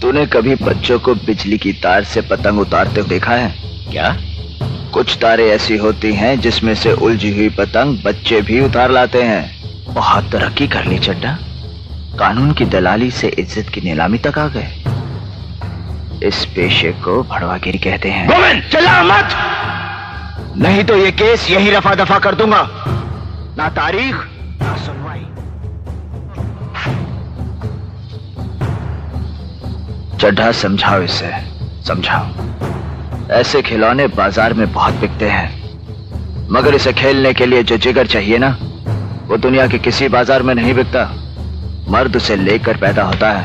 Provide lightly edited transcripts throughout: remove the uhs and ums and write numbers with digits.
तूने कभी बच्चों को बिजली की तार से पतंग उतारते हुए देखा है क्या? कुछ तारें ऐसी होती हैं जिसमें से उलझी हुई पतंग बच्चे भी उतार लाते हैं। बहुत तरक्की कर ली चड्डा, कानून की दलाली से इज्जत की नीलामी तक आ गए। इस पेशे को भड़वागिरी कहते हैं। गोविंद चिल्ला मत, नहीं तो ये केस यही रफा दफा कर दूंगा। ना तारीख ना सुनवाई। चड्ढा समझाओ इसे, समझाओ। ऐसे खिलौने बाजार में बहुत बिकते हैं, मगर इसे खेलने के लिए जो जिगर चाहिए ना, वो दुनिया के किसी बाजार में नहीं बिकता। मर्द उसे लेकर पैदा होता है,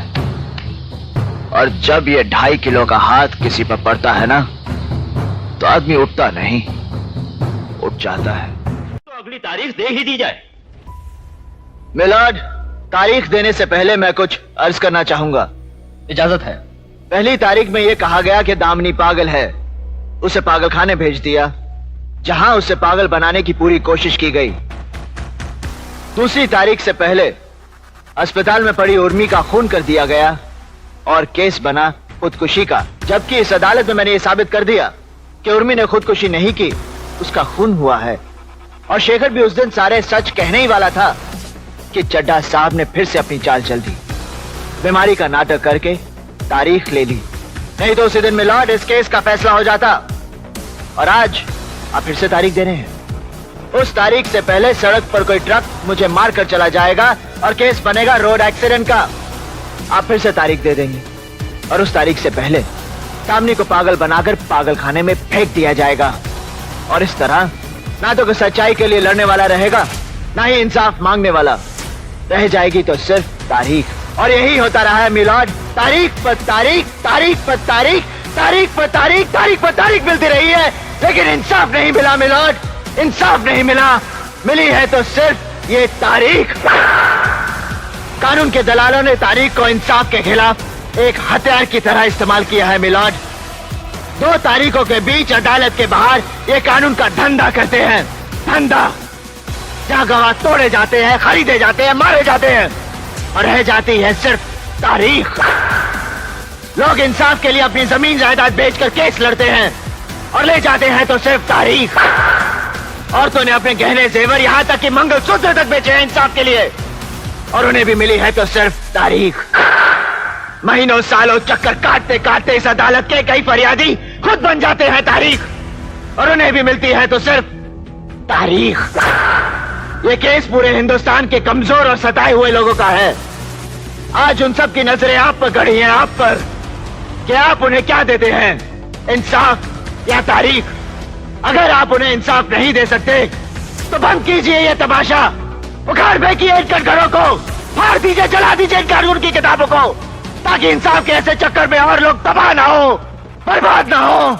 और जब ये 2.5 किलो का हाथ किसी पर पड़ता है ना, तो आदमी उठता नहीं, उठ जाता है। तो अगली तारीख दे ही दी जाए। मिलाड, तारीख देने से पहले मैं कुछ अर्ज करना चाहूंगा। इजाजत है। पहली तारीख में यह कहा गया कि दामिनी पागल है, उसे पागल खाने भेज दिया, जहां उसे पागल बनाने की पूरी कोशिश की गई। दूसरी तारीख से पहले अस्पताल में पड़ी उर्मी का खून कर दिया गया और केस बना खुदकुशी का, जबकि इस अदालत में मैंने यह साबित कर दिया कि उर्मी ने खुदकुशी नहीं की, उसका खून हुआ है। और शेखर भी उस दिन सारे सच कहने ही वाला था कि चड्ढा साहब ने फिर से अपनी चाल चल दी, बीमारी का नाटक करके तारीख ले ली। नहीं तो उसी दिन मिलॉर्ड इस केस का फैसला हो जाता। और आज आप फिर से तारीख दे रहे हैं। उस तारीख से पहले सड़क पर कोई ट्रक मुझे मार कर चला जाएगा और केस बनेगा रोड एक्सीडेंट का। आप फिर से तारीख दे देंगे, और उस तारीख से पहले सामने को पागल बनाकर पागल खाने में फेंक दिया जाएगा। और इस तरह ना तो कोई सच्चाई के लिए लड़ने वाला रहेगा, ना ही इंसाफ मांगने वाला। रह जाएगी तो सिर्फ तारीख। और यही होता रहा है मिलॉर्ड, तारीख पर तारीख, तारीख पर तारीख, तारीख पर तारीख, तारीख पर तारीख मिलती रही है, लेकिन इंसाफ नहीं मिला मिलॉर्ड, इंसाफ नहीं मिला। मिली है तो सिर्फ ये तारीख। कानून के दलालों ने तारीख को इंसाफ के खिलाफ एक हथियार की तरह इस्तेमाल किया है मिलॉर्ड। 2 तारीखों के बीच अदालत के बाहर ये कानून का धंधा करते हैं, धंधा, जहां गवाह तोड़े जाते हैं, खरीदे जाते हैं, मारे जाते हैं, और रह जाती है सिर्फ तारीख। लोग इंसाफ के लिए अपनी जमीन जायदाद बेचकर केस लड़ते हैं, और ले जाते हैं तो सिर्फ तारीख। औरतों ने अपने गहने जेवर, यहां तक कि मंगलसूत्र तक बेचे हैं इंसाफ के लिए, और उन्हें भी मिली है तो सिर्फ तारीख। महीनों सालों चक्कर काटते काटते इस अदालत के कई फरियादी खुद बन जाते हैं तारीख, और उन्हें भी मिलती है तो सिर्फ तारीख। ये केस पूरे हिंदुस्तान के कमजोर और सताए हुए लोगों का है। आज उन सब की नजरें आप पर गड़ी हैं, आप पर, कि आप उन्हें क्या देते हैं, इंसाफ या तारीख। अगर आप उन्हें इंसाफ नहीं दे सकते तो बंद कीजिए ये तमाशा, उखाड़ फेंकिए इन कटघरों को, फाड़ दीजिए, जला दीजिए इन कानून की किताबों को, ताकि इंसाफ के ऐसे चक्कर में और लोग तबाह ना हो, बर्बाद ना हो।